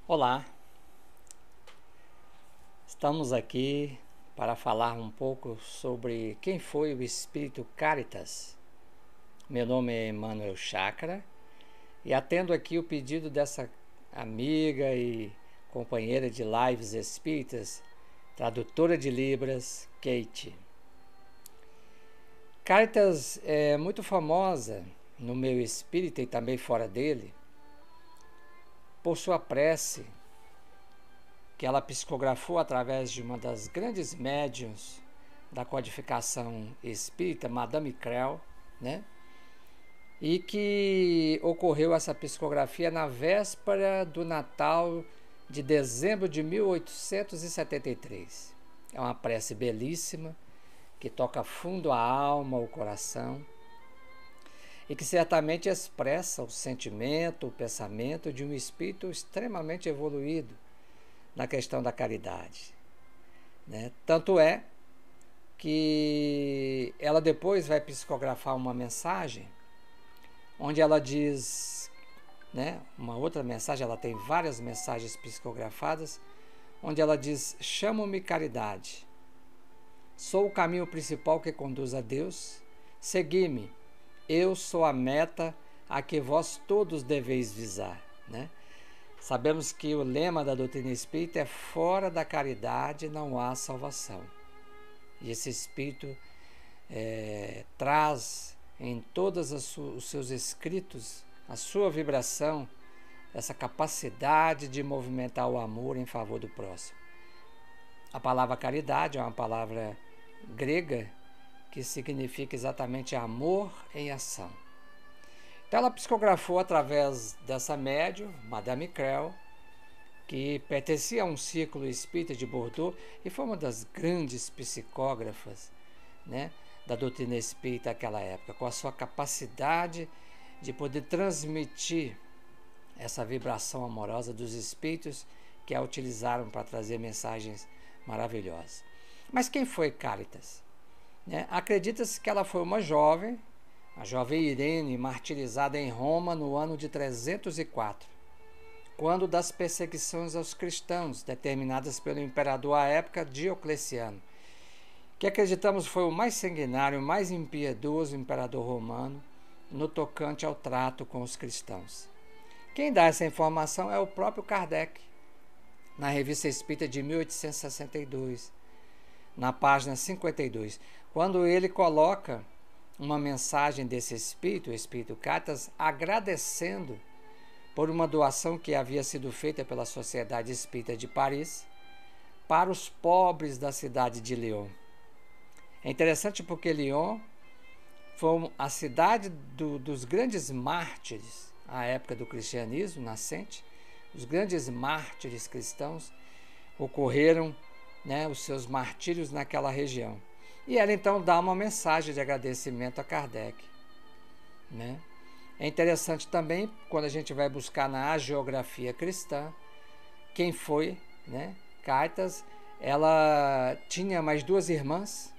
Olá, estamos aqui para falar um pouco sobre quem foi o Espírito Caritas. Meu nome é Emmanuel Chácara e atendo aqui o pedido dessa amiga e companheira de lives espíritas, tradutora de Libras, Kate. Caritas é muito famosa no meio espírita e também fora dele por sua prece que ela psicografou através de uma das grandes médiuns da codificação espírita, Madame Creu, né? E que ocorreu essa psicografia na véspera do Natal de dezembro de 1873. É uma prece belíssima, que toca fundo a alma, o coração, e que certamente expressa o sentimento, o pensamento de um espírito extremamente evoluído na questão da caridade, né? Tanto é que ela depois vai psicografar uma mensagem onde ela diz, né, uma outra mensagem, ela tem várias mensagens psicografadas, onde ela diz: chamo-me caridade, sou o caminho principal que conduz a Deus, segui-me, eu sou a meta a que vós todos deveis visar, né? Sabemos que o lema da doutrina espírita é: fora da caridade não há salvação. E esse espírito traz em todos os seus escritos a sua vibração, essa capacidade de movimentar o amor em favor do próximo. A palavra caridade é uma palavra grega que significa exatamente amor em ação. Então ela psicografou através dessa médium, Madame Creu, que pertencia a um círculo espírita de Bordeaux e foi uma das grandes psicógrafas, né, da doutrina espírita naquela época, com a sua capacidade de poder transmitir essa vibração amorosa dos espíritos que a utilizaram para trazer mensagens maravilhosas. Mas quem foi Caritas? Acredita-se que ela foi uma jovem, a jovem Irene, martirizada em Roma no ano de 304, quando das perseguições aos cristãos determinadas pelo imperador à época, Diocleciano, que acreditamos foi o mais sanguinário, mais impiedoso imperador romano no tocante ao trato com os cristãos. Quem dá essa informação é o próprio Kardec, na Revista Espírita de 1862, na página 52, quando ele coloca uma mensagem desse espírito, o Espírito Caritas, agradecendo por uma doação que havia sido feita pela Sociedade Espírita de Paris para os pobres da cidade de Lyon. É interessante porque Lyon foi a cidade dos grandes mártires à época do cristianismo nascente. Os grandes mártires cristãos ocorreram, né, os seus martírios naquela região. E ela então dá uma mensagem de agradecimento a Kardec, né? É interessante também, quando a gente vai buscar na hagiografia cristã, quem foi, né, Caritas. Ela tinha mais duas irmãs,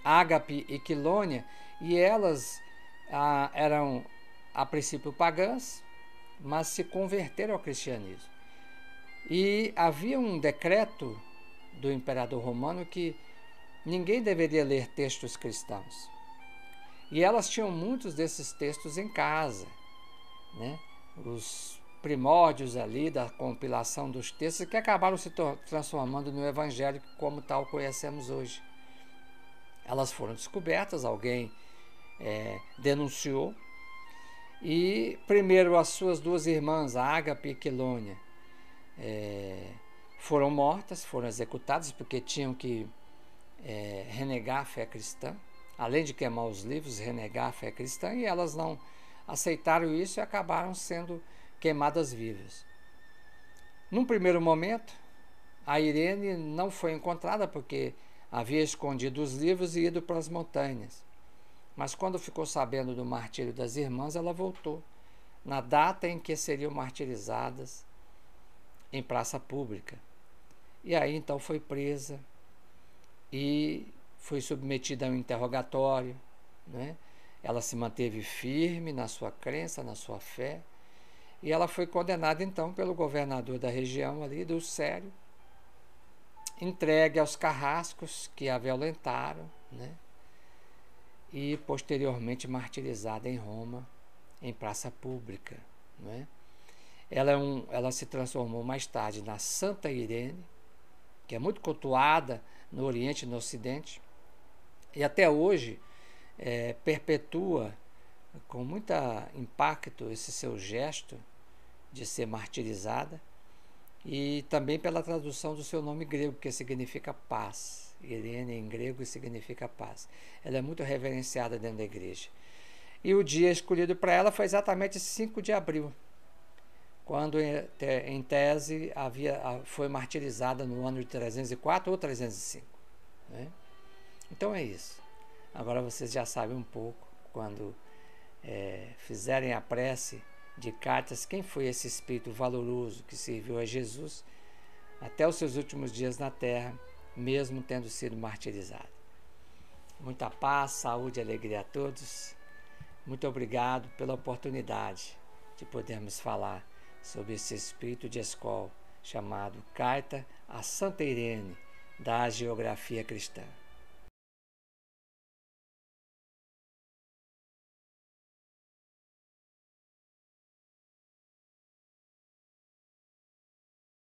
Ágape e Quilônia, e elas eram, a princípio, pagãs, mas se converteram ao cristianismo. E havia um decreto do imperador romano que ninguém deveria ler textos cristãos. E elas tinham muitos desses textos em casa, né? Os primórdios ali da compilação dos textos que acabaram se transformando no evangelho como tal conhecemos hoje. Elas foram descobertas, alguém denunciou, e primeiro as suas duas irmãs, a Ágape e Quilônia, foram mortas, foram executadas, porque tinham que renegar a fé cristã, além de queimar os livros, renegar a fé cristã, e elas não aceitaram isso e acabaram sendo queimadas vivas. Num primeiro momento, a Irene não foi encontrada porque havia escondido os livros e ido para as montanhas. Mas quando ficou sabendo do martírio das irmãs, ela voltou, na data em que seriam martirizadas em praça pública. E aí então foi presa e foi submetida a um interrogatório, né? Ela se manteve firme na sua crença, na sua fé, E ela foi condenada então pelo governador da região ali, do Sério, entregue aos carrascos que a violentaram, né? E posteriormente martirizada em Roma, em praça pública, né? Ela se transformou mais tarde na Santa Irene, que é muito cultuada no Oriente e no Ocidente, e até hoje perpetua com muito impacto esse seu gesto de ser martirizada, e também pela tradução do seu nome grego, que significa paz. Irene em grego significa paz. Ela é muito reverenciada dentro da igreja. E o dia escolhido para ela foi exatamente 5 de abril, quando, em tese, foi martirizada no ano de 304 ou 305. Né? Então é isso. Agora vocês já sabem um pouco, quando fizerem a prece de cartas, quem foi esse espírito valoroso que serviu a Jesus até os seus últimos dias na terra, mesmo tendo sido martirizado. Muita paz, saúde e alegria a todos. Muito obrigado pela oportunidade de podermos falar sobre esse espírito de Escol chamado Carta a Santa Irene da Geografia Cristã.